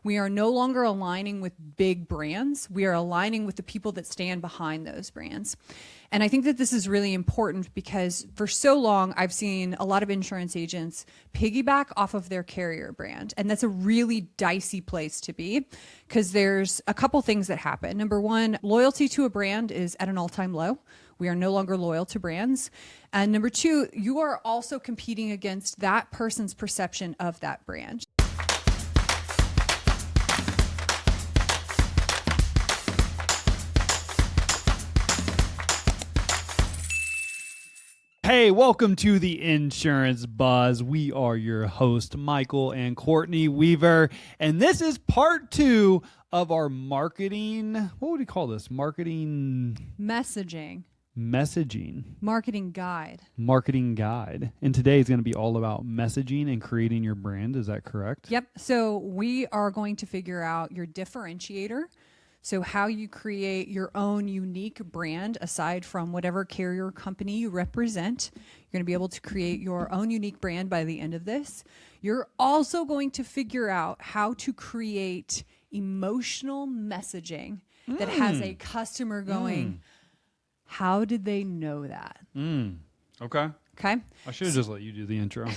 We are no longer aligning with big brands. We are aligning with the people that stand behind those brands. And I think that this is really important because for so long, I've seen a lot of insurance agents piggyback off of their carrier brand. And that's a really dicey place to be because there's a couple things that happen. Number one, loyalty to a brand is at an all-time low. We are no longer loyal to brands. And number two, you are also competing against that person's perception of that brand. Hey, welcome to the Insurance Buzz. We are your host, Michael and Courtney Weaver, and this is part 2 of our marketing. What would we call this? Messaging. Marketing guide. And today is going to be all about messaging and creating your brand. Is that correct? Yep. So we are going to figure out your differentiator. So how you create your own unique brand aside from whatever carrier company you represent. You're going to be able to create your own unique brand by the end of this. You're also going to figure out how to create emotional messaging that has a customer going, how did they know that? Okay. Okay. I should have just let you do the intro.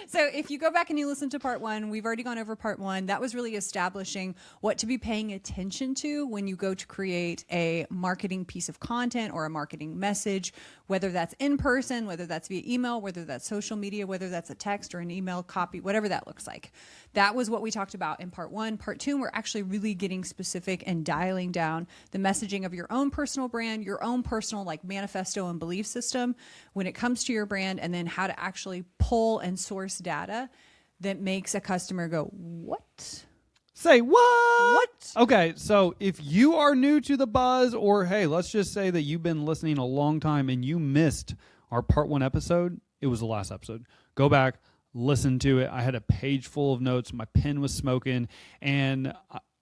So if you go back and you listen to part 1, we've already gone over part 1. That was really establishing what to be paying attention to when you go to create a marketing piece of content or a marketing message, whether that's in person, whether that's via email, whether that's social media, whether that's a text or an email copy, whatever that looks like. That was what we talked about in part 1. Part 2, we're actually really getting specific and dialing down the messaging of your own personal brand, your own personal like manifesto and belief system when it comes to your brand, and then how to actually pull and source data that makes a customer go, what? Say what? Okay, so if you are new to the Buzz, or hey, let's just say that you've been listening a long time and you missed our part 1 episode, it was the last episode. Go back, listen to it. I had a page full of notes. My pen was smoking, and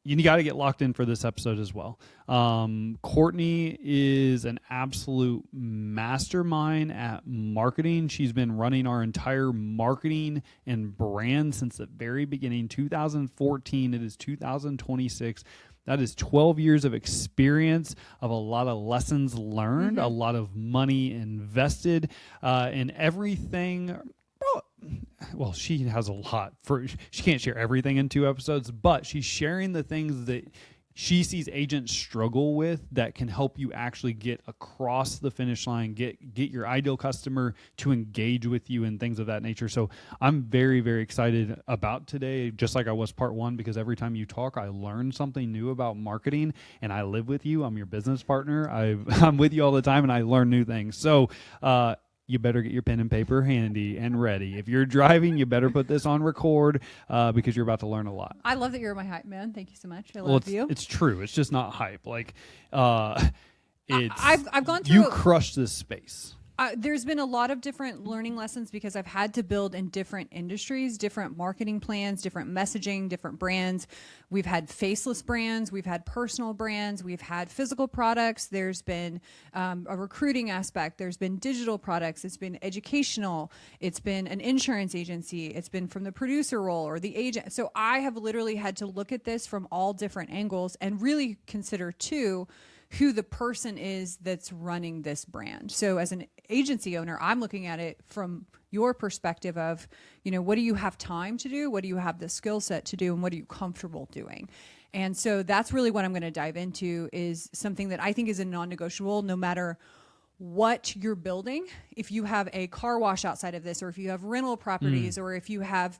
you got to get locked in for this episode as well. Courtney is an absolute mastermind at marketing. She's been running our entire marketing and brand since the very beginning, 2014. It is 2026. That is 12 years of experience, of a lot of lessons learned, a lot of money invested in everything. Well, she has a lot. She can't share everything in 2 episodes, but she's sharing the things that she sees agents struggle with that can help you actually get across the finish line, get your ideal customer to engage with you and things of that nature. So I'm very, very excited about today, just like I was part 1, because every time you talk, I learn something new about marketing, and I live with you. I'm your business partner. I'm with you all the time, and I learn new things. So, you better get your pen and paper handy and ready. If you're driving, you better put this on record because you're about to learn a lot. I love that you're my hype man. Thank you so much. I love you. It's true. It's just not hype. Like, I've gone through. You crushed this space. There's been a lot of different learning lessons because I've had to build in different industries, different marketing plans, different messaging, different brands. We've had faceless brands. We've had personal brands. We've had physical products. There's been a recruiting aspect. There's been digital products. It's been educational. It's been an insurance agency. It's been from the producer role or the agent. So I have literally had to look at this from all different angles and really consider too who the person is that's running this brand. So as an agency owner, I'm looking at it from your perspective of, what do you have time to do? What do you have the skill set to do? And what are you comfortable doing? And so that's really what I'm going to dive into, is something that I think is a non-negotiable no matter what you're building. If you have a car wash outside of this, or if you have rental properties, or if you have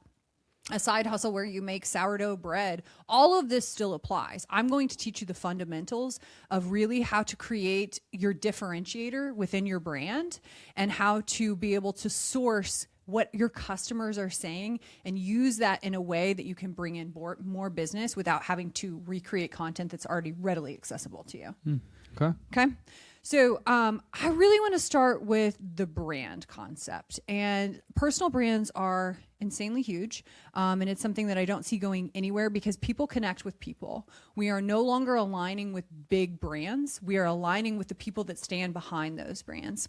a side hustle where you make sourdough bread, all of this still applies. I'm going to teach you the fundamentals of really how to create your differentiator within your brand and how to be able to source what your customers are saying and use that in a way that you can bring in more business without having to recreate content that's already readily accessible to you. Okay. Okay. So I really want to start with the brand concept. And personal brands are insanely huge. And it's something that I don't see going anywhere because people connect with people. We are no longer aligning with big brands. We are aligning with the people that stand behind those brands.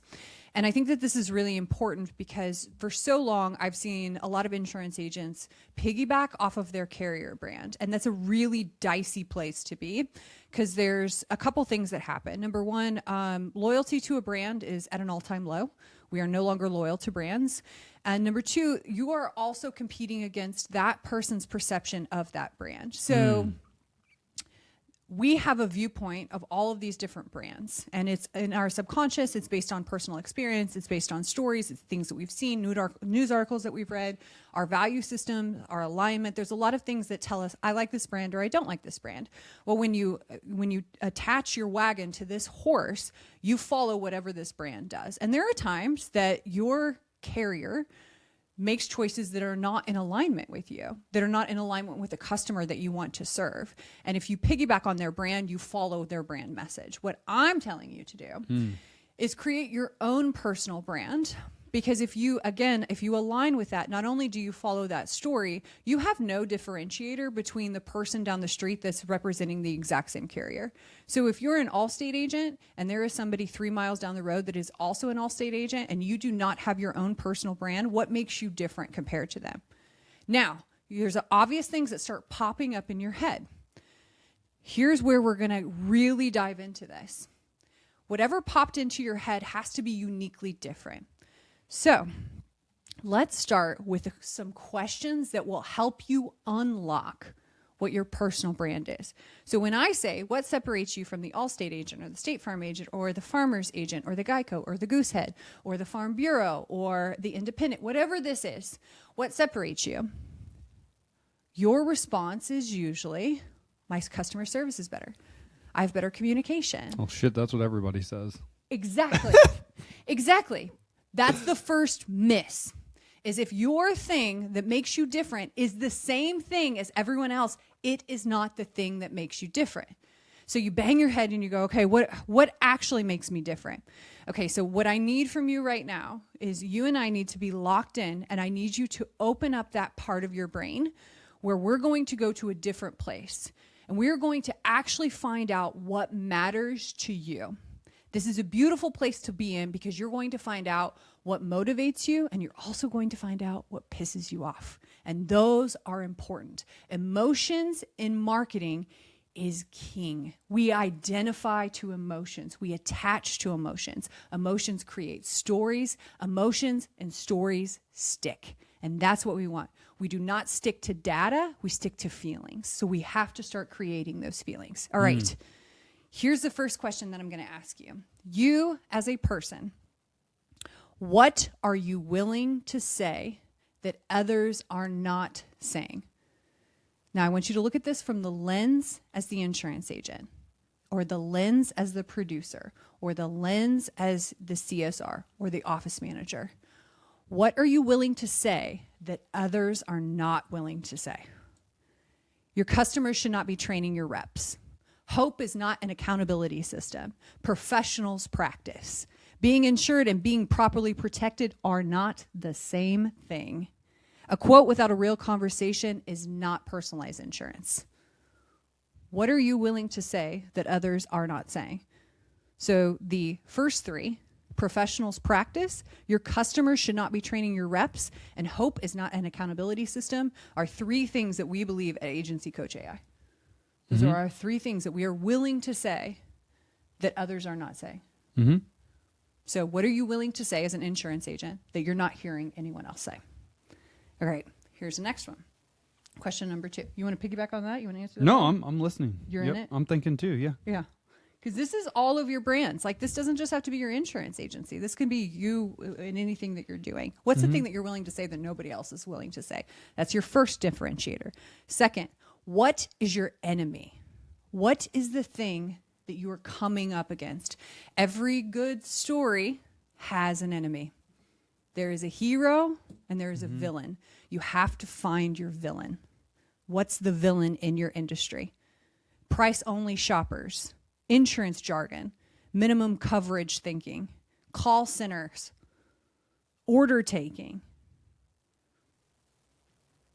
And I think that this is really important because for so long, I've seen a lot of insurance agents piggyback off of their carrier brand. And that's a really dicey place to be because there's a couple things that happen. Number one, loyalty to a brand is at an all-time low. We are no longer loyal to brands. And number two, you are also competing against that person's perception of that brand. So we have a viewpoint of all of these different brands, and it's in our subconscious. It's based on personal experience. It's based on stories. It's things that we've seen, news articles that we've read, our value system, our alignment. There's a lot of things that tell us, I like this brand or I don't like this brand. Well, when you attach your wagon to this horse, you follow whatever this brand does. And there are times that your carrier makes choices that are not in alignment with you, that are not in alignment with the customer that you want to serve. And if you piggyback on their brand, you follow their brand message. What I'm telling you to do is create your own personal brand. Because if you align with that, not only do you follow that story, you have no differentiator between the person down the street that's representing the exact same carrier. So if you're an Allstate agent and there is somebody 3 miles down the road that is also an Allstate agent and you do not have your own personal brand, what makes you different compared to them? Now, there's obvious things that start popping up in your head. Here's where we're going to really dive into this. Whatever popped into your head has to be uniquely different. So let's start with some questions that will help you unlock what your personal brand is. So when I say what separates you from the Allstate agent or the State Farm agent or the Farmer's agent or the Geico or the Goosehead or the Farm Bureau or the Independent, whatever this is, what separates you? Your response is usually, my customer service is better. I have better communication. Oh shit, that's what everybody says. Exactly. Exactly. That's the first miss, is if your thing that makes you different is the same thing as everyone else, it is not the thing that makes you different. So you bang your head and you go, okay, what actually makes me different? Okay, so what I need from you right now is you and I need to be locked in, and I need you to open up that part of your brain where we're going to go to a different place. And we're going to actually find out what matters to you. This is a beautiful place to be in because you're going to find out what motivates you, and you're also going to find out what pisses you off. And those are important. Emotions in marketing is king. We identify to emotions. We attach to emotions. Emotions create stories. Emotions and stories stick. And that's what we want. We do not stick to data. We stick to feelings. So we have to start creating those feelings. All right. Here's the first question that I'm going to ask you. You, as a person, what are you willing to say that others are not saying? Now, I want you to look at this from the lens as the insurance agent, or the lens as the producer, or the lens as the CSR, or the office manager. What are you willing to say that others are not willing to say? Your customers should not be training your reps. Hope is not an accountability system. Professionals practice. Being insured and being properly protected are not the same thing. A quote without a real conversation is not personalized insurance. What are you willing to say that others are not saying? So the first three, professionals practice, your customers should not be training your reps, and hope is not an accountability system, are three things that we believe at Agency Coach AI. Those are our three things that we are willing to say that others are not saying. So what are you willing to say as an insurance agent that you're not hearing anyone else say? All right, here's the next one. Question number 2. You want to piggyback on that? You want to answer that? No, I'm listening. You're in it? I'm thinking too, yeah. Yeah. Because this is all of your brands. Like, this doesn't just have to be your insurance agency. This can be you in anything that you're doing. What's the thing that you're willing to say that nobody else is willing to say? That's your first differentiator. Second, what is your enemy? What is the thing that you are coming up against? Every good story has an enemy. There is a hero and there is a villain. You have to find your villain. What's the villain in your industry? Price-only shoppers, insurance jargon, minimum coverage thinking, call centers, order taking.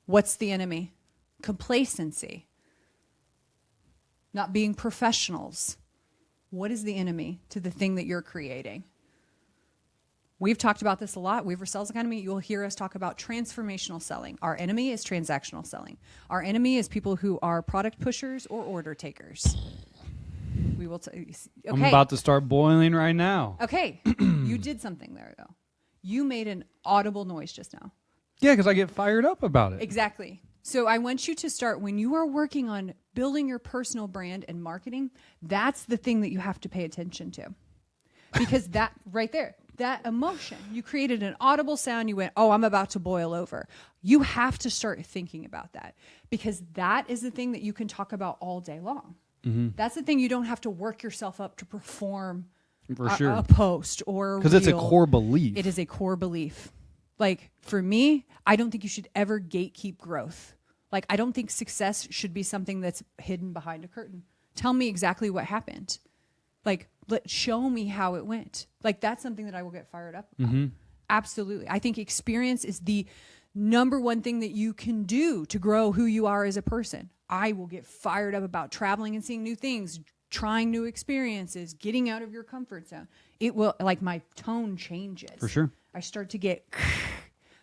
What's the enemy? Complacency. Not being professionals. What is the enemy to the thing that you're creating? We've talked about this a lot. Weaver Sales Academy, you'll hear us talk about transformational selling. Our enemy is transactional selling. Our enemy is people who are product pushers or order takers. We will. Okay. I'm about to start boiling right now. Okay. You did something there, though. You made an audible noise just now. Yeah, because I get fired up about it. Exactly. So I want you to start, when you are working on building your personal brand and marketing, that's the thing that you have to pay attention to. Because that right there, that emotion, you created an audible sound. You went, oh, I'm about to boil over. You have to start thinking about that, because that is the thing that you can talk about all day long. Mm-hmm. That's the thing you don't have to work yourself up to perform a post or a reel. Because it's a core belief. It is a core belief. Like, for me, I don't think you should ever gatekeep growth. Like, I don't think success should be something that's hidden behind a curtain. Tell me exactly what happened. Like, show me how it went. Like, that's something that I will get fired up about. Mm-hmm. Absolutely. I think experience is the number one thing that you can do to grow who you are as a person. I will get fired up about traveling and seeing new things, trying new experiences, getting out of your comfort zone. It will, like, my tone changes. For sure. I start to get,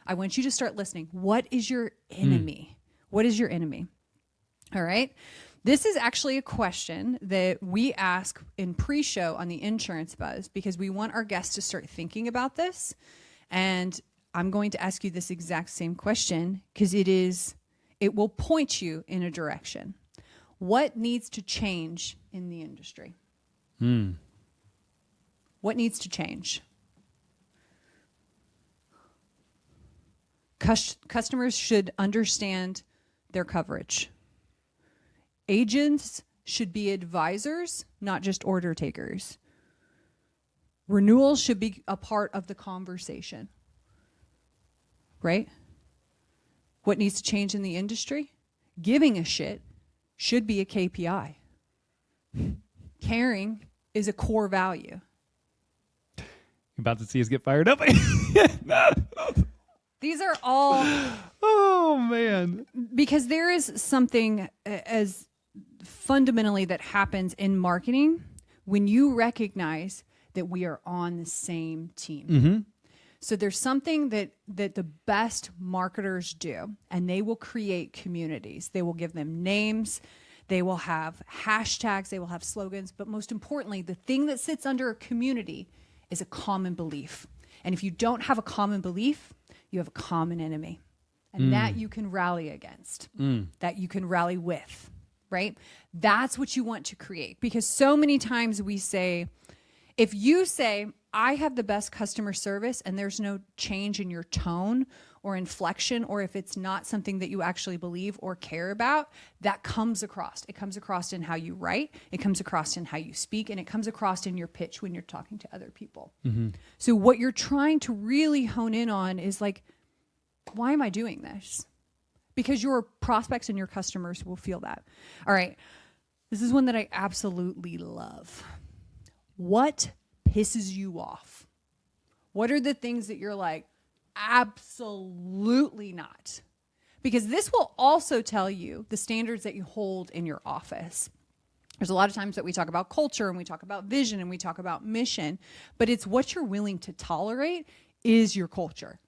I want you to start listening. What is your enemy? What is your enemy? All right. This is actually a question that we ask in pre-show on the Insurance Buzz, because we want our guests to start thinking about this. And I'm going to ask you this exact same question, because it will point you in a direction. What needs to change in the industry? What needs to change? Customers should understand their coverage. Agents should be advisors, not just order takers. Renewals should be a part of the conversation. Right? What needs to change in the industry? Giving a shit should be a KPI. Caring is a core value. You're about to see us get fired up. These are all... Oh, man. Because there is something as fundamentally that happens in marketing when you recognize that we are on the same team. Mm-hmm. So there's something that the best marketers do, and they will create communities. They will give them names. They will have hashtags. They will have slogans. But most importantly, the thing that sits under a community is a common belief. And if you don't have a common belief, you have a common enemy. And that you can rally against, that you can rally with, right? That's what you want to create. Because so many times we say, if you say, I have the best customer service, and there's no change in your tone or inflection, or if it's not something that you actually believe or care about, that comes across. It comes across in how you write, it comes across in how you speak, and it comes across in your pitch when you're talking to other people. Mm-hmm. So what you're trying to really hone in on is like, why am I doing this? Because your prospects and your customers will feel that. All right. This is one that I absolutely love. What pisses you off? What are the things that you're like, absolutely not? Because this will also tell you the standards that you hold in your office. There's a lot of times that we talk about culture and we talk about vision and we talk about mission, but it's what you're willing to tolerate is your culture.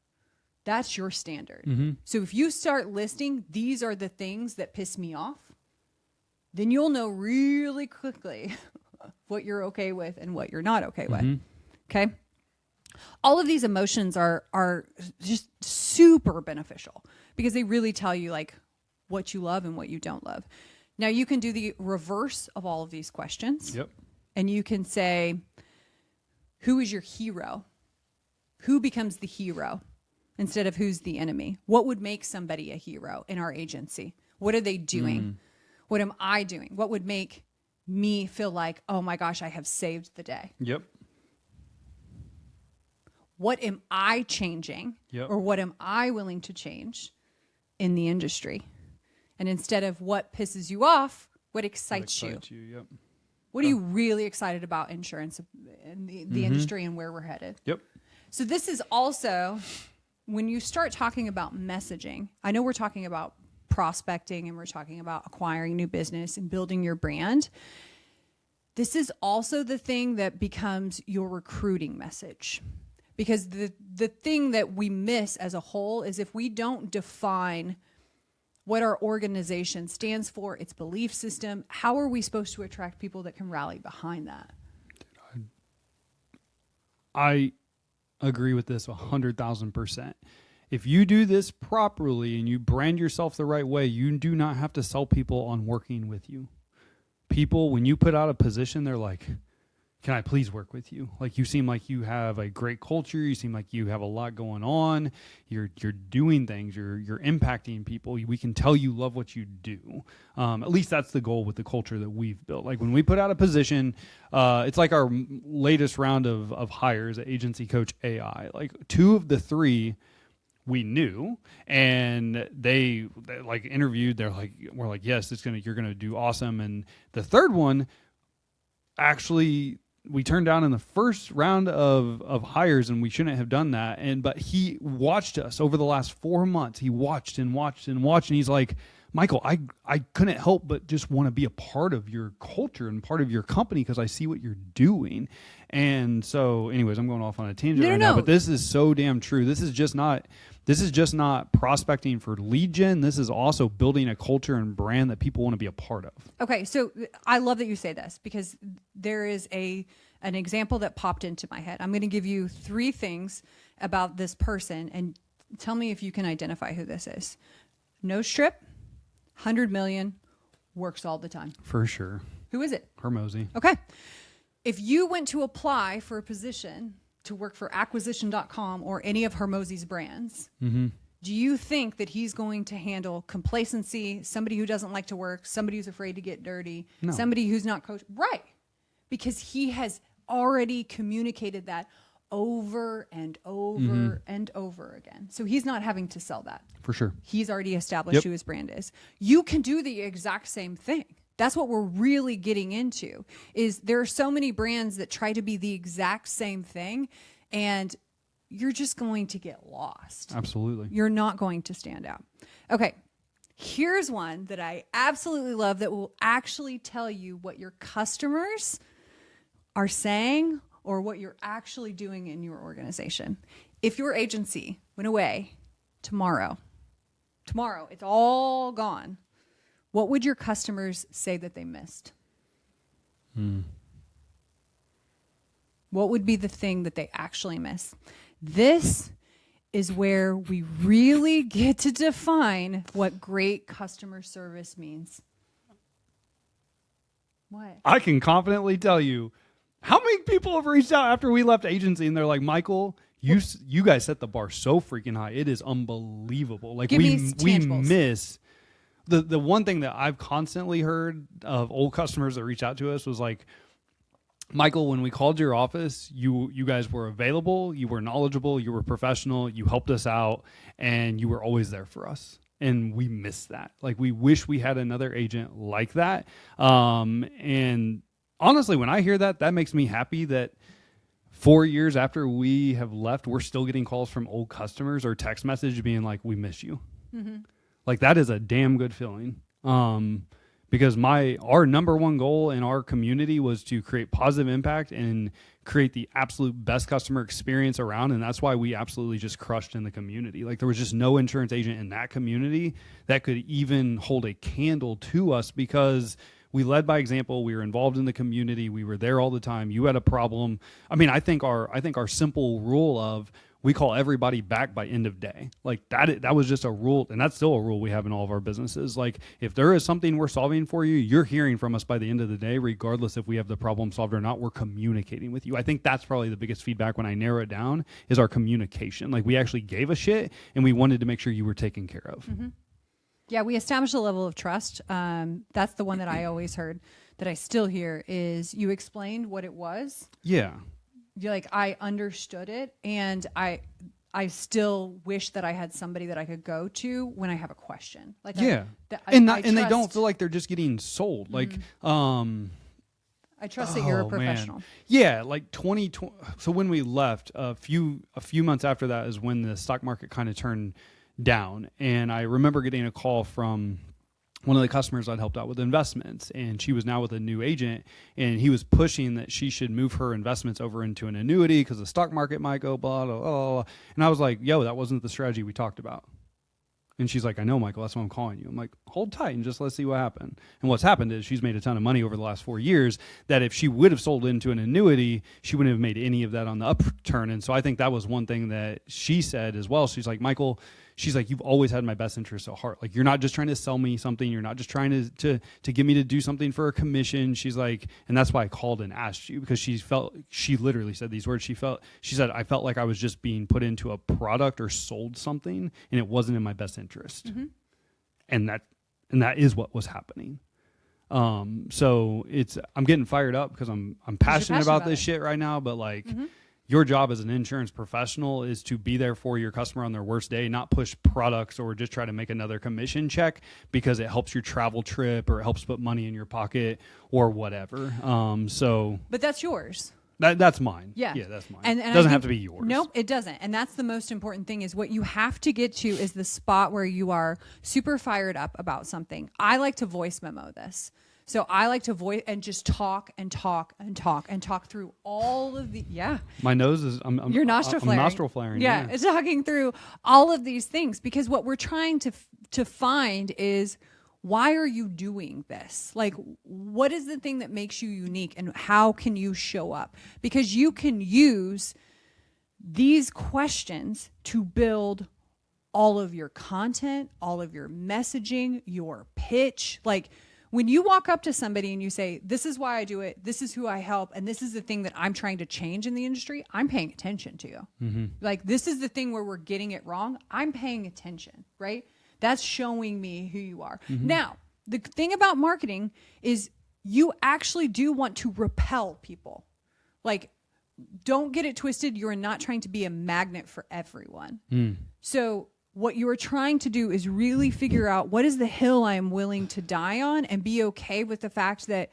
That's your standard. Mm-hmm. So if you start listing, these are the things that piss me off, then you'll know really quickly what you're okay with and what you're not okay with. Okay? All of these emotions are just super beneficial because they really tell you like what you love and what you don't love. Now you can do the reverse of all of these questions. Yep. And you can say, who is your hero? Who becomes the hero? Instead of who's the enemy. What would make somebody a hero in our agency? What are they doing? What am I doing? What would make me feel like, oh my gosh, I have saved the day? Yep. What am I changing? Yep. Or what am I willing to change in the industry? And instead of what pisses you off, what excites you? Yep. What are you really excited about insurance and the industry and where we're headed? Yep. So this is also when you start talking about messaging. I know we're talking about prospecting and we're talking about acquiring new business and building your brand. This is also the thing that becomes your recruiting message. Because the thing that we miss as a whole is if we don't define what our organization stands for, its belief system, how are we supposed to attract people that can rally behind that? I agree with this 100,000%. If you do this properly and you brand yourself the right way, you do not have to sell people on working with you. People, when you put out a position, they're like, can I please work with you? Like, you seem like you have a great culture. You seem like you have a lot going on. You're doing things. You're impacting people. We can tell you love what you do. At least that's the goal with the culture that we've built. Like, when we put out a position, it's like our latest round of hires at Agency Coach AI. Like, 2 of the 3 we knew, and they like interviewed. We're like, yes, you're gonna do awesome. And the 3rd one, actually, we turned down in the first round of hires, and we shouldn't have done that. But he watched us over the last 4 months. He watched and watched and watched, and he's like, Michael, I couldn't help but just want to be a part of your culture and part of your company because I see what you're doing. And so, anyways, I'm going off on a tangent now, but this is so damn true. This is just not prospecting for lead gen. This is also building a culture and brand that people want to be a part of. Okay, so I love that you say this because there is an example that popped into my head. I'm going to give you 3 things about this person and tell me if you can identify who this is. No strip, 100 million, works all the time. For sure. Who is it? Hormozi. Okay. If you went to apply for a position to work for acquisition.com or any of Hormozi's brands, do you think that he's going to handle complacency, somebody who doesn't like to work, somebody who's afraid to get dirty, somebody who's not coached? Right. Because he has already communicated that over and over and over again. So he's not having to sell that. For sure. He's already established who his brand is. You can do the exact same thing. That's what we're really getting into, is there are so many brands that try to be the exact same thing, and you're just going to get lost. Absolutely. You're not going to stand out. Okay, here's one that I absolutely love that will actually tell you what your customers are saying or what you're actually doing in your organization. If your agency went away tomorrow, it's all gone, what would your customers say that they missed? What would be the thing that they actually miss? This is where we really get to define what great customer service means. What? I can confidently tell you how many people have reached out after we left agency and they're like, Michael, you guys set the bar so freaking high. It is unbelievable. Like, we miss the one thing that I've constantly heard of old customers that reach out to us was like, Michael, when we called your office, you guys were available, you were knowledgeable, you were professional, you helped us out, and you were always there for us. And we miss that. Like, we wish we had another agent like that. And honestly, when I hear that, that makes me happy that 4 years after we have left, we're still getting calls from old customers or text message being like, we miss you. Like, that is a damn good feeling. Because our number one goal in our community was to create positive impact and create the absolute best customer experience around. And that's why we absolutely just crushed in the community. Like, there was just no insurance agent in that community that could even hold a candle to us because we led by example. We were involved in the community. We were there all the time. You had a problem. I mean, I think our simple rule of we call everybody back by end of day. Like, that was just a rule, and that's still a rule we have in all of our businesses. Like, if there is something we're solving for you, you're hearing from us by the end of the day, regardless if we have the problem solved or not. We're communicating with you. I think that's probably the biggest feedback when I narrow it down is our communication. Like, we actually gave a shit, and we wanted to make sure you were taken care of. Yeah, we established a level of trust. That's the one that I always heard, that I still hear, is you explained what it was. Yeah. You're like, I understood it, and I still wish that I had somebody that I could go to when I have a question. Like, yeah, and they don't feel like they're just getting sold. Like, I trust that you're a Oh, professional. man. Yeah, like 2020. So when we left, a few months after that is when the stock market kind of turned down. And I remember getting a call from one of the customers I'd helped out with investments, and she was now with a new agent, and he was pushing that she should move her investments over into an annuity because the stock market might go blah, blah, blah, blah. And I was like, yo, that wasn't the strategy we talked about. And she's like, I know, Michael, that's why I'm calling you. I'm like, hold tight and just let's see what happened. And what's happened is she's made a ton of money over the last 4 years that if she would have sold into an annuity, she wouldn't have made any of that on the upturn. And so I think that was one thing that she said as well. She's like, Michael, she's like, you've always had my best interest at heart. Like, you're not just trying to sell me something. You're not just trying to get me to do something for a commission. She's like, and that's why I called and asked you, because she literally said these words. She said, I felt like I was just being put into a product or sold something, and it wasn't in my best interest. Mm-hmm. And that is what was happening. So I'm getting fired up because I'm passionate about this shit right now, but like, mm-hmm. Your job as an insurance professional is to be there for your customer on their worst day, not push products or just try to make another commission check because it helps your travel trip or it helps put money in your pocket or whatever. But that's yours. That's mine. Yeah. Yeah, that's mine. And it doesn't have to be yours. Nope, it doesn't. And that's the most important thing, is what you have to get to is the spot where you are super fired up about something. I like to voice memo this. So I like to voice and just talk and talk and talk and talk through all of the, My nose is, You're nostril flaring. I'm nostril flaring. Yeah, it's talking through all of these things, because what we're trying to find is, why are you doing this? Like, what is the thing that makes you unique, and how can you show up? Because you can use these questions to build all of your content, all of your messaging, your pitch. Like, when you walk up to somebody and you say, this is why I do it, this is who I help, and this is the thing that I'm trying to change in the industry, I'm paying attention to you. Mm-hmm. Like, this is the thing where we're getting it wrong, I'm paying attention, right? That's showing me who you are. Mm-hmm. Now, the thing about marketing is you actually do want to repel people. Like, don't get it twisted. You're not trying to be a magnet for everyone. So what you're trying to do is really figure out, what is the hill I am willing to die on, and be okay with the fact that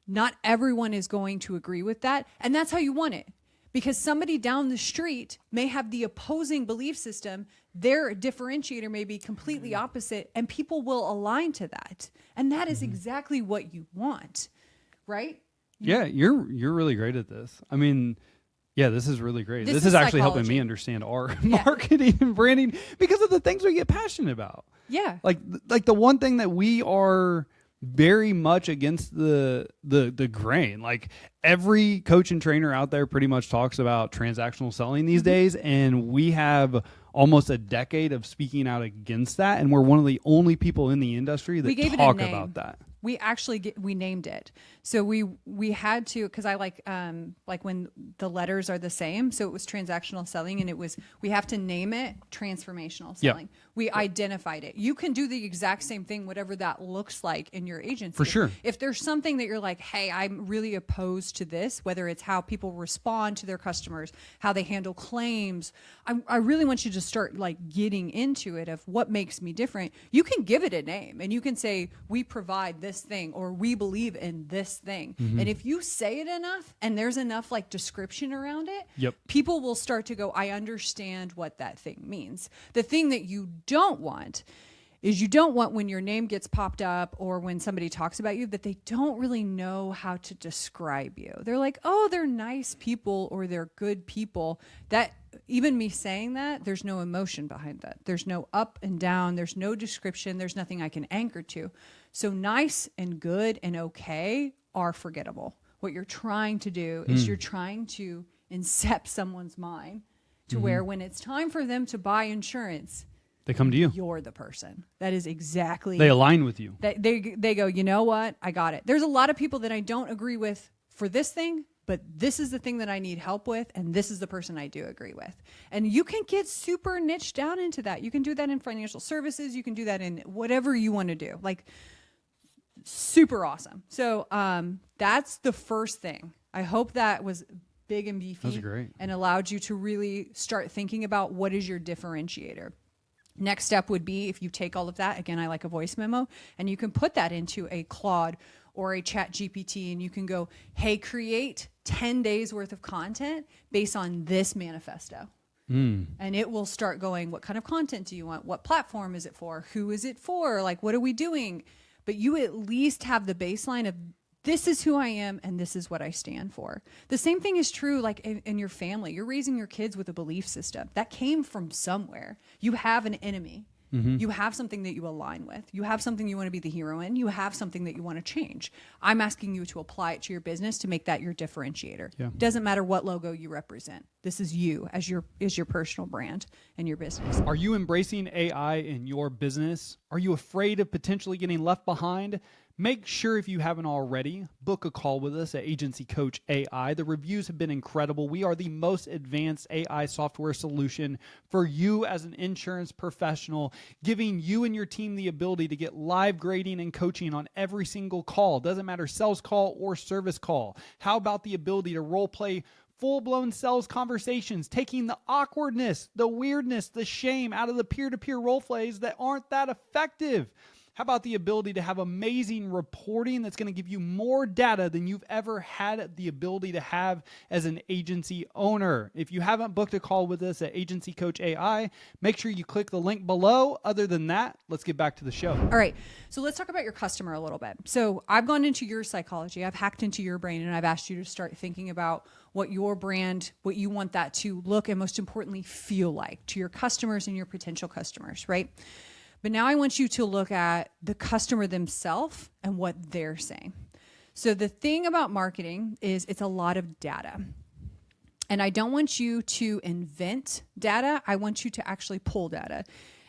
not everyone is going to agree with that. And that's how you want it. Because somebody down the street may have the opposing belief system. Their differentiator may be completely opposite, and people will align to that. And that is exactly what you want, right? Yeah, you're really great at this. I mean, yeah, this is really great. This is actually helping me understand our marketing and branding because of the things we get passionate about. Yeah. Like the one thing that we are very much against the grain. Like, every coach and trainer out there pretty much talks about transactional selling these days, and we have almost a decade of speaking out against that, and we're one of the only people in the industry that talk about that. We actually we named it. So we had to, because I like when the letters are the same. So it was transactional selling, and we have to name it transformational selling. Yep. We identified it. You can do the exact same thing, whatever that looks like in your agency. For sure. If there's something that you're like, hey, I'm really opposed to this, whether it's how people respond to their customers, how they handle claims, I really want you to start like getting into it of what makes me different. You can give it a name, and you can say, we provide this thing, or we believe in this thing. Mm-hmm. And if you say it enough and there's enough like description around it, people will start to go, I understand what that thing means. The thing that you don't want is, you don't want when your name gets popped up or when somebody talks about you that they don't really know how to describe you. They're like, oh, they're nice people, or they're good people. That, even me saying that, there's no emotion behind that. There's no up and down. There's no description. There's nothing I can anchor to. So nice and good and okay are forgettable. What you're trying to do is you're trying to incept someone's mind to where when it's time for them to buy insurance, they come to you. You're the person. That is exactly. They align with you. They go, you know what? I got it. There's a lot of people that I don't agree with for this thing, but this is the thing that I need help with, and this is the person I do agree with. And you can get super niche down into that. You can do that in financial services. You can do that in whatever you want to do. Like, super awesome. So that's the first thing. I hope that was big and beefy. That's great. And allowed you to really start thinking about what is your differentiator. Next step would be, if you take all of that, again, I like a voice memo, and you can put that into a Claude or a chat GPT, and you can go, hey, create 10 days worth of content based on this manifesto. And it will start going, what kind of content do you want? What platform is it for? Who is it for? Like, what are we doing? But you at least have the baseline of, this is who I am and this is what I stand for. The same thing is true like in your family. You're raising your kids with a belief system. That came from somewhere. You have an enemy. You have something that you align with. You have something you want to be the hero in. You have something that you want to change. I'm asking you to apply it to your business to make that your differentiator. Yeah. Doesn't matter what logo you represent. This is you as your personal brand and your business. Are you embracing AI in your business? Are you afraid of potentially getting left behind? Make sure, if you haven't already, book a call with us at Agency Coach AI. The reviews have been incredible. We are the most advanced AI software solution for you as an insurance professional, giving you and your team the ability to get live grading and coaching on every single call. Doesn't matter sales call or service call. How about the ability to role play full-blown sales conversations, taking the awkwardness, the weirdness, the shame out of the peer-to-peer role plays that aren't that effective? How about the ability to have amazing reporting that's going to give you more data than you've ever had the ability to have as an agency owner? If you haven't booked a call with us at Agency Coach AI, make sure you click the link below. Other than that, let's get back to the show. All right. So let's talk about your customer a little bit. So I've gone into your psychology. I've hacked into your brain, and I've asked you to start thinking about what your brand, what you want that to look, and most importantly, feel like to your customers and your potential customers, right? But now I want you to look at the customer themselves and what they're saying. So the thing about marketing is it's a lot of data. And I don't want you to invent data. I want you to actually pull data.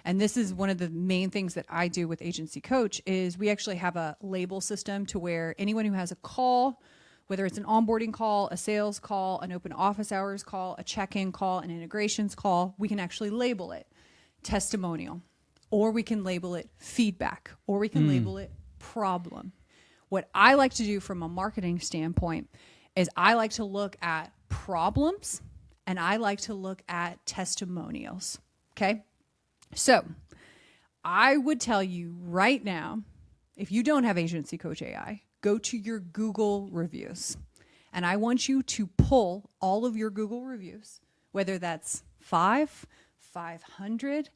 And this is one of the main things that I do with Agency Coach is we actually have a label system to where anyone who has a call, whether it's an onboarding call, a sales call, an open office hours call, a check-in call, an integrations call, we can actually label it testimonial. Or we can label it feedback, or we can label it problem. What I like to do from a marketing standpoint is I like to look at problems and I like to look at testimonials. Okay. So I would tell you right now, if you don't have Agency Coach AI, go to your Google reviews. And I want you to pull all of your Google reviews, whether that's 500.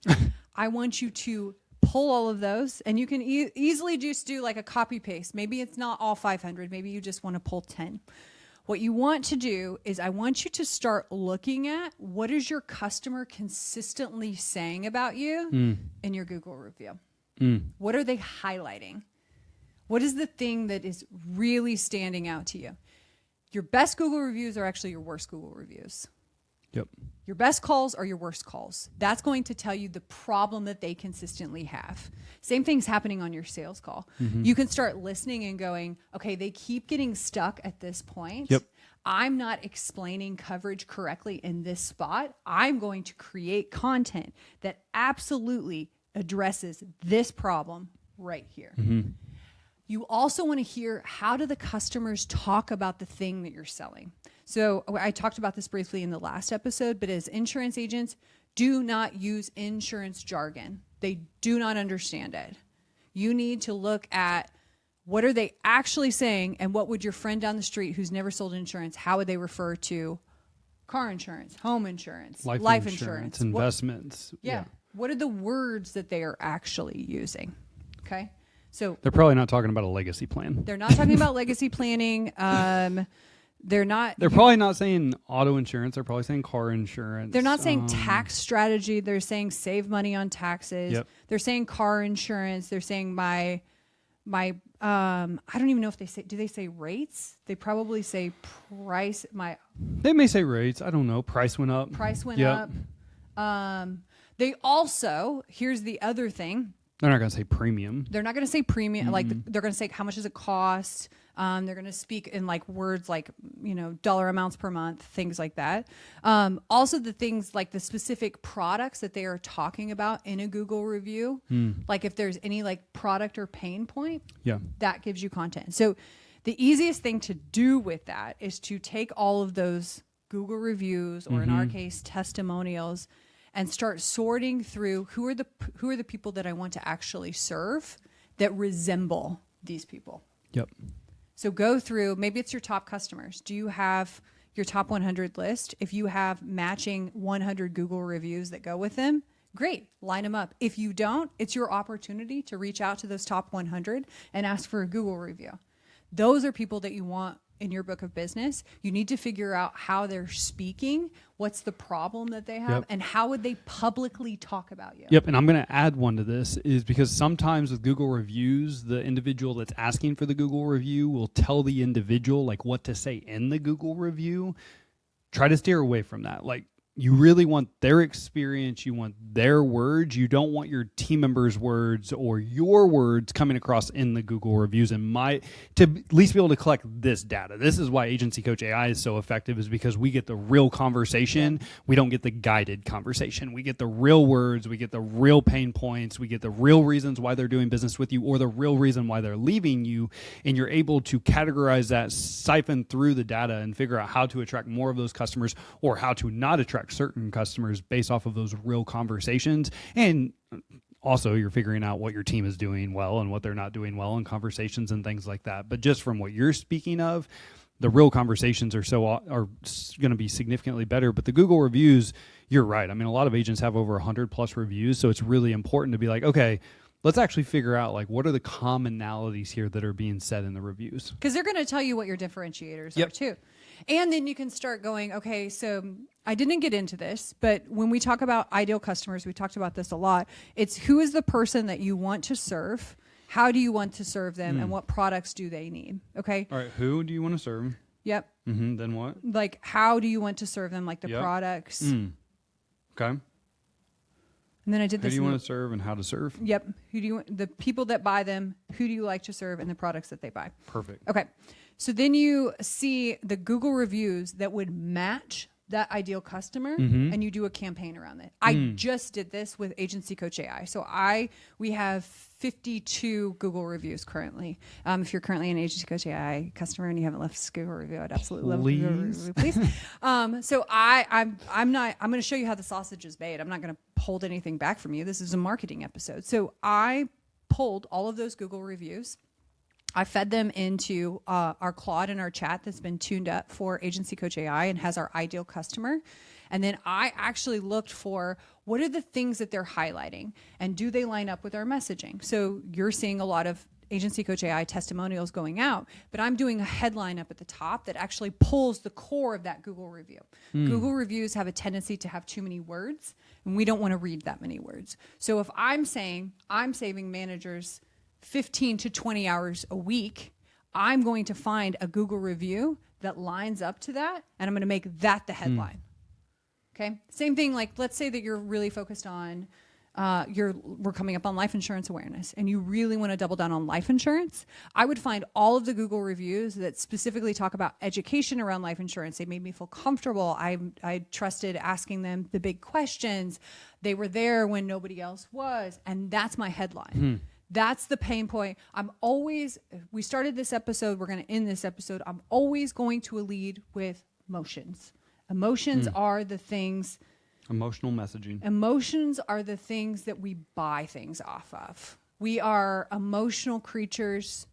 I want you to pull all of those, and you can easily just do like a copy paste. Maybe it's not all 500. Maybe you just want to pull 10. What you want to do is I want you to start looking at what is your customer consistently saying about you in your Google review. What are they highlighting? What is the thing that is really standing out to you? Your best Google reviews are actually your worst Google reviews. Yep. Your best calls are your worst calls. That's going to tell you the problem that they consistently have. Same thing's happening on your sales call. You can start listening and going, okay, they keep getting stuck at this point. Yep. I'm not explaining coverage correctly in this spot. I'm going to create content that absolutely addresses this problem right here. You also want to hear, how do the customers talk about the thing that you're selling? So I talked about this briefly in the last episode, but as insurance agents, do not use insurance jargon. They do not understand it. You need to look at what are they actually saying, and what would your friend down the street who's never sold insurance, how would they refer to car insurance, home insurance, life insurance, investments. What are the words that they are actually using? Okay. So They're probably not talking about a legacy plan. they're not talking about legacy planning. They're probably not saying auto insurance. They're probably saying car insurance. They're not saying tax strategy. They're saying save money on taxes. Yep. They're saying car insurance. They're saying my I don't even know if do they say rates? They probably say price. They may say rates. I don't know. Price went up. Up. They also, here's the other thing. They're not going to say premium. They're not going to say premium. They're going to say how much does it cost. They're going to speak in like words like, dollar amounts per month, things like that. Also the things like the specific products that they are talking about in a Google review. Like if there's any like product or pain point, that gives you content. So the easiest thing to do with that is to take all of those Google reviews, or in our case, testimonials, and start sorting through who are the people that I want to actually serve that resemble these people. Yep. So go through, maybe it's your top customers. Do you have your top 100 list? If you have matching 100 Google reviews that go with them, great, line them up. If you don't, it's your opportunity to reach out to those top 100 and ask for a Google review. Those are people that you want in your book of business. You need to figure out how they're speaking, what's the problem that they have, and how would they publicly talk about you. Yep, and I'm going to add one to this is because sometimes with Google reviews, the individual that's asking for the Google review will tell the individual like what to say in the Google review. Try to steer away from that. Like, you really want their experience. You want their words. You don't want your team members' words or your words coming across in the Google reviews. And to at least be able to collect this data. This is why Agency Coach AI is so effective, is because we get the real conversation. We don't get the guided conversation. We get the real words. We get the real pain points. We get the real reasons why they're doing business with you or the real reason why they're leaving you. And you're able to categorize that, siphon through the data, and figure out how to attract more of those customers or how to not attract certain customers based off of those real conversations. And also you're figuring out what your team is doing well and what they're not doing well in conversations and things like that. But just from what you're speaking of, the real conversations are going to be significantly better. But the Google reviews, you're right. I mean, a lot of agents have over 100 plus reviews. So it's really important to be like, okay, let's actually figure out like what are the commonalities here that are being said in the reviews. Because they're going to tell you what your differentiators are too. And then you can start going, okay, so I didn't get into this, but when we talk about ideal customers, we talked about this a lot. It's who is the person that you want to serve? How do you want to serve them? And what products do they need? Okay. All right. Who do you want to serve? Yep. Then what? Like, how do you want to serve them? Like the products. Okay. And then I did this. Who do you want to serve and how to serve? Yep. Who do you want? The people that buy them, who do you like to serve, and the products that they buy. Perfect. Okay. So then you see the Google reviews that would match that ideal customer, and you do a campaign around it. I just did this with Agency Coach AI. So we have 52 Google reviews currently. If you're currently an Agency Coach AI customer and you haven't left a Google review, I'd absolutely love a Google review, please. So I'm going to show you how the sausage is made. I'm not going to hold anything back from you. This is a marketing episode. So I pulled all of those Google reviews. I fed them into our Claude and our chat that's been tuned up for Agency Coach AI and has our ideal customer. And then I actually looked for what are the things that they're highlighting and do they line up with our messaging? So you're seeing a lot of Agency Coach AI testimonials going out, but I'm doing a headline up at the top that actually pulls the core of that Google review. Google reviews have a tendency to have too many words, and we don't want to read that many words. So if I'm saying I'm saving managers 15 to 20 hours a week, I'm going to find a Google review that lines up to that, and I'm going to make that the headline. Okay. Same thing. Like, let's say that you're really focused on, we're coming up on life insurance awareness, and you really want to double down on life insurance. I would find all of the Google reviews that specifically talk about education around life insurance. They made me feel comfortable. I trusted asking them the big questions. They were there when nobody else was, and that's my headline. That's the pain point. We started this episode, we're going to end this episode. I'm always going to lead with emotions. Emotions are the things. Emotional messaging. Emotions are the things that we buy things off of. We are emotional creatures.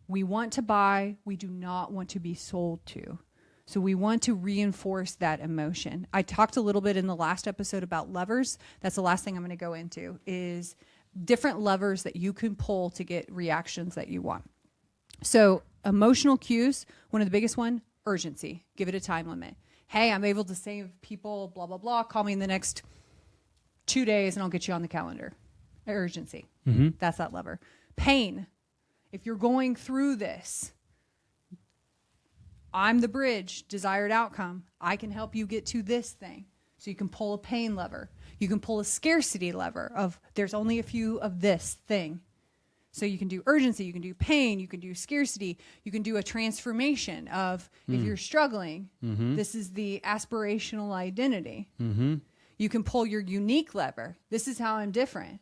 We want to buy. We do not want to be sold to. So we want to reinforce that emotion. I talked a little bit in the last episode about levers. That's the last thing I'm going to go into is different levers that you can pull to get reactions that you want. So emotional cues, one of the biggest one, urgency. Give it a time limit. Hey, I'm able to save people, blah, blah, blah. Call me in the next 2 days and I'll get you on the calendar. Urgency. That's that lever. Pain. If you're going through this, I'm the bridge, desired outcome. I can help you get to this thing. So you can pull a pain lever. You can pull a scarcity lever of there's only a few of this thing. So you can do urgency, you can do pain, you can do scarcity, you can do a transformation of if you're struggling, this is the aspirational identity. You can pull your unique lever. This is how I'm different.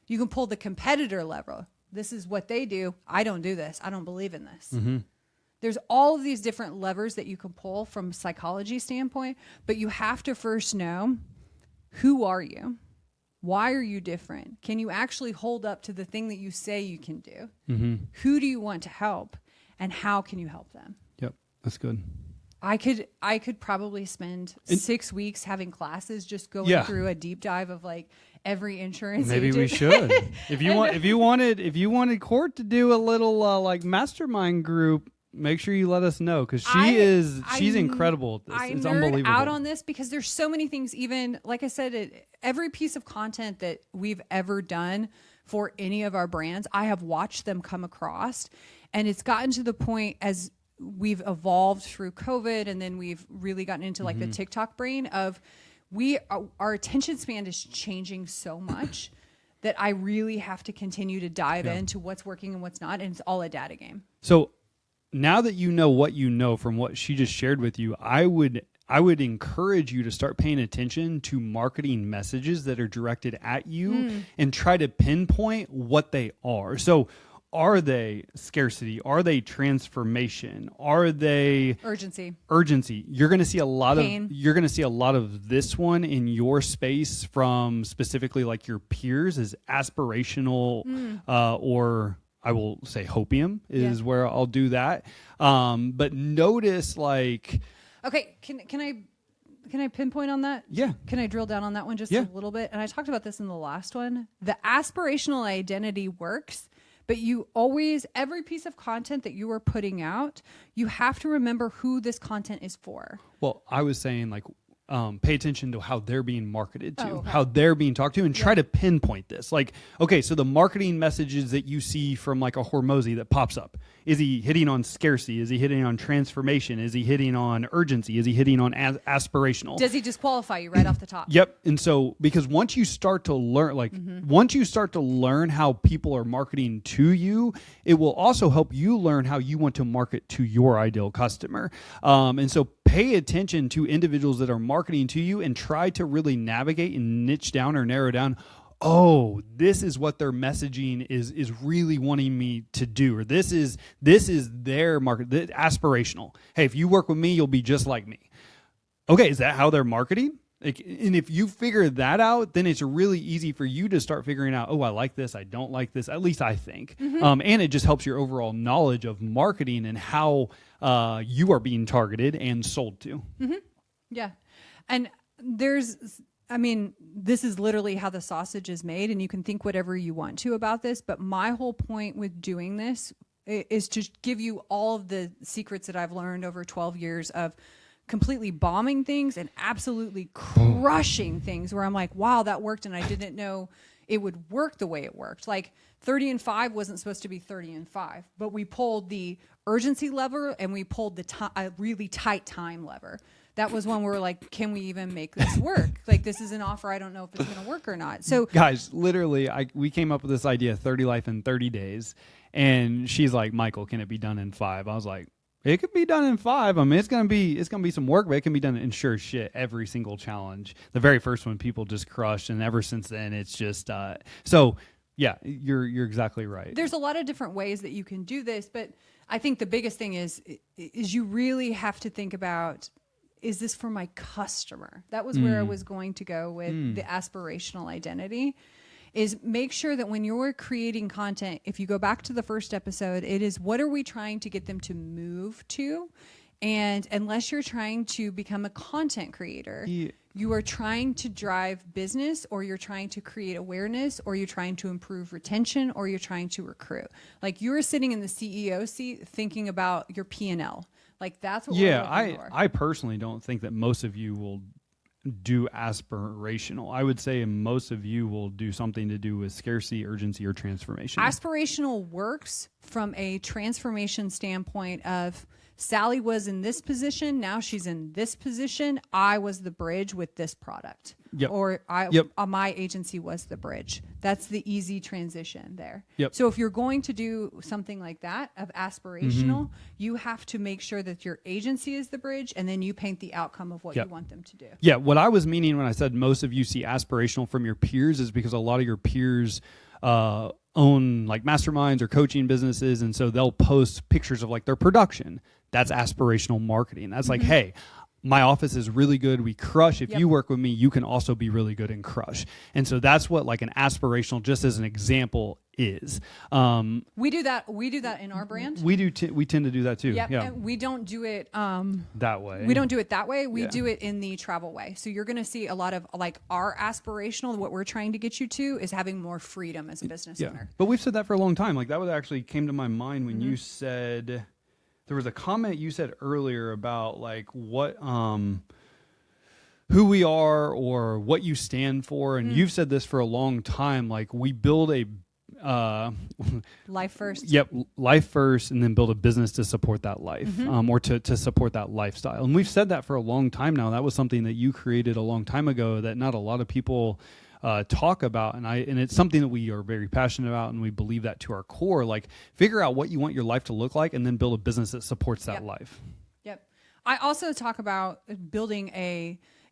You can pull the competitor lever. This is what they do. I don't do this. I don't believe in this. There's all of these different levers that you can pull from a psychology standpoint, but you have to first know, who are you? Why are you different? Can you actually hold up to the thing that you say you can do? Mm-hmm. Who do you want to help? And how can you help them? Yep, that's good. I could probably spend 6 weeks having classes just going through a deep dive of like every insurance Maybe agent. we should. If you wanted Court to do a little like mastermind group, make sure you let us know, because she's incredible at this. It's unbelievable. Out on this because there's so many things. Even like I said, every piece of content that we've ever done for any of our brands, I have watched them come across, and it's gotten to the point as we've evolved through COVID, and then we've really gotten into like the TikTok brain of our attention span is changing so much that I really have to continue to dive into what's working and what's not, and it's all a data game. So now that you know what you know from what she just shared with you, I would encourage you to start paying attention to marketing messages that are directed at you and try to pinpoint what they are. So are they scarcity? Are they transformation? Are they urgency? You're going to see a lot Pain. of this one in your space from specifically like your peers as aspirational or I will say hopium is where I'll do that. But notice like, okay, can I pinpoint on that? Yeah. Can I drill down on that one just a little bit? And I talked about this in the last one. The aspirational identity works, but every piece of content that you are putting out, you have to remember who this content is for. Well, I was saying like, pay attention to how they're being marketed to, how they're being talked to, and try to pinpoint this. Like, okay, so the marketing messages that you see from like a Hormozi that pops up, is he hitting on scarcity? Is he hitting on transformation? Is he hitting on urgency? Is he hitting on aspirational? Does he disqualify you right off the top? Yep. And so, because once you start to learn how people are marketing to you, it will also help you learn how you want to market to your ideal customer. And so pay attention to individuals that are marketing to you and try to really navigate and niche down or narrow down. Oh, this is what their messaging is really wanting me to do, or this is their market, aspirational. Hey, if you work with me, you'll be just like me. Okay, is that how they're marketing? And if you figure that out, then it's really easy for you to start figuring out, oh, I like this, I don't like this, at least I think. And it just helps your overall knowledge of marketing and how you are being targeted and sold to. Yeah. And this is literally how the sausage is made, and you can think whatever you want to about this, but my whole point with doing this is to give you all of the secrets that I've learned over 12 years of completely bombing things and absolutely crushing things where I'm like, wow, that worked, and I didn't know it would work the way it worked. Like 30 and 5 wasn't supposed to be 30 and 5, but we pulled the urgency lever and we pulled the really tight time lever. That was one where we're like, can we even make this work? Like, this is an offer. I don't know if it's going to work or not. So guys, literally, we came up with this idea, 30 life in 30 days. And she's like, Michael, can it be done in 5? I was like, it could be done in 5. I mean, it's gonna be some work, but it can be done in sure shit. Every single challenge, the very first one, people just crushed, and ever since then, it's just so. Yeah, you're exactly right. There's a lot of different ways that you can do this, but I think the biggest thing is you really have to think about, is this for my customer? That was where I was going to go with the aspirational identity. Is make sure that when you're creating content, if you go back to the first episode, it is what are we trying to get them to move to? And unless you're trying to become a content creator, you are trying to drive business, or you're trying to create awareness, or you're trying to improve retention, or you're trying to recruit. Like, you're sitting in the CEO seat thinking about your P&L. Like, that's what we're looking for. I personally don't think that most of you will do aspirational. I would say most of you will do something to do with scarcity, urgency, or transformation. Aspirational works from a transformation standpoint of Sally was in this position, now she's in this position. I was the bridge with this product. Or my agency was the bridge. That's the easy transition there. So if you're going to do something like that of aspirational, you have to make sure that your agency is the bridge, and then you paint the outcome of what you want them to do. Yeah, what I was meaning when I said most of you see aspirational from your peers is because a lot of your peers own like masterminds or coaching businesses, and so they'll post pictures of like their production. That's aspirational marketing. That's like, hey, my office is really good. We crush. If Yep. you work with me, you can also be really good and crush. And so that's what like an aspirational, just as an example, is. We do that in our brand. We tend to do that too. Yep. Yeah. And we don't do it That way. We don't do it that way. We Yeah. do it in the travel way. So you're going to see a lot of like our aspirational, what we're trying to get you to is having more freedom as a business owner. But we've said that for a long time. Like that was actually came to my mind when Mm-hmm. you said, there was a comment you said earlier about like what, who we are or what you stand for. And you've said this for a long time. Like we build a, Life first. Yep, life first, and then build a business to support that life, or to support that lifestyle. And we've said that for a long time now. That was something that you created a long time ago that not a lot of people talk about, and it's something that we are very passionate about, and we believe that to our core. Like, figure out what you want your life to look like, and then build a business that supports that life. Yep. I also talk about building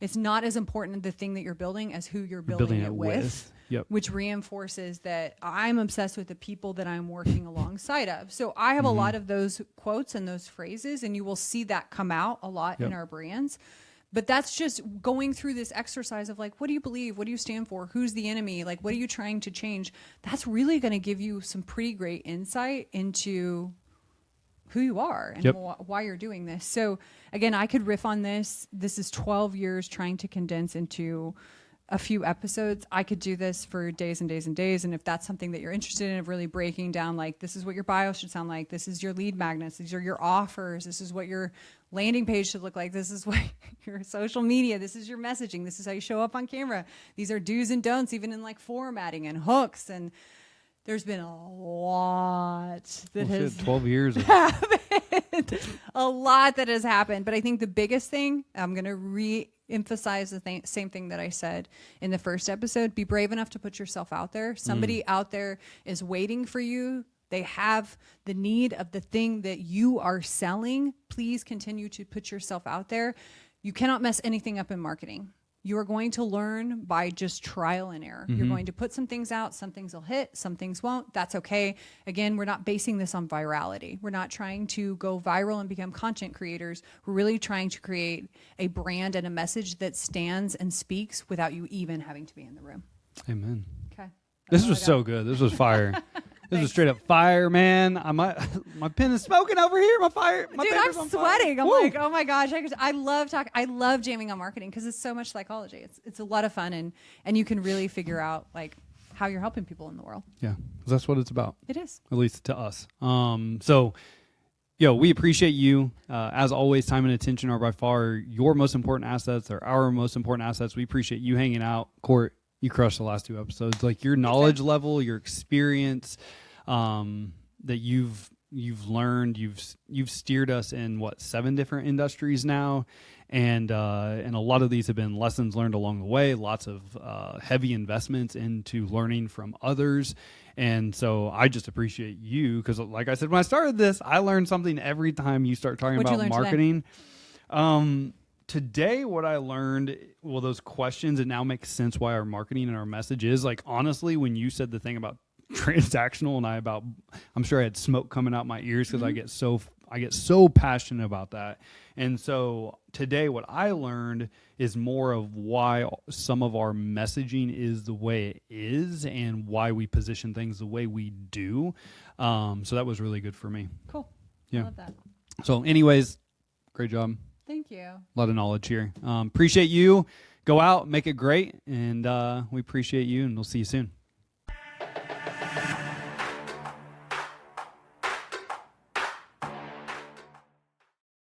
it's not as important the thing that you're building as who you're building it with. Yep. Which reinforces that I'm obsessed with the people that I'm working alongside of. So I have a lot of those quotes and those phrases, and you will see that come out a lot in our brands. But that's just going through this exercise of like, what do you believe? What do you stand for? Who's the enemy? Like, what are you trying to change? That's really going to give you some pretty great insight into who you are and why you're doing this. So again, I could riff on this. This is 12 years trying to condense into a few episodes. I could do this for days and days and days. And if that's something that you're interested in, of really breaking down, like, this is what your bio should sound like. This is your lead magnets. These are your offers. This is what your landing page should look like. This is what your social media, this is your messaging. This is how you show up on camera. These are do's and don'ts, even in like formatting and hooks. And there's been a lot that has 12 years. happened. A lot that has happened. But I think the biggest thing, I'm going to re-emphasize the same thing that I said in the first episode. Be brave enough to put yourself out there. Somebody out there is waiting for you. They have the need of the thing that you are selling. Please continue to put yourself out there. You cannot mess anything up in marketing. You are going to learn by just trial and error. You're going to put some things out. Some things will hit. Some things won't. That's okay. Again, we're not basing this on virality. We're not trying to go viral and become content creators. We're really trying to create a brand and a message that stands and speaks without you even having to be in the room. Amen. Okay. This was so good. This was fire. This was straight up fire, man. My pen is smoking over here. My Dude, I'm sweating. I'm like, oh my gosh. I love talking. I love jamming on marketing because it's so much psychology. It's a lot of fun, and you can really figure out like how you're helping people in the world. Yeah, 'cause that's what it's about. It is. At least to us. So, we appreciate you. As always, time and attention are by far your most important assets. They're our most important assets. We appreciate you hanging out. Court, you crushed the last 2 episodes. Like your knowledge level, your experience, that you've learned, you've steered us in 7 different industries now, and a lot of these have been lessons learned along the way. Lots of heavy investments into learning from others, and so I just appreciate you because, like I said when I started this, I learned something every time you start talking What'd you about learn marketing. Today, what I learned, those questions, it now makes sense why our marketing and our message is like, honestly, when you said the thing about transactional and I'm sure I had smoke coming out my ears because I get so passionate about that. And so today, what I learned is more of why some of our messaging is the way it is and why we position things the way we do. So that was really good for me. Cool. Yeah. I love that. So anyways, great job. Thank you. A lot of knowledge here. Appreciate you. Go out, make it great, and we appreciate you, and we'll see you soon.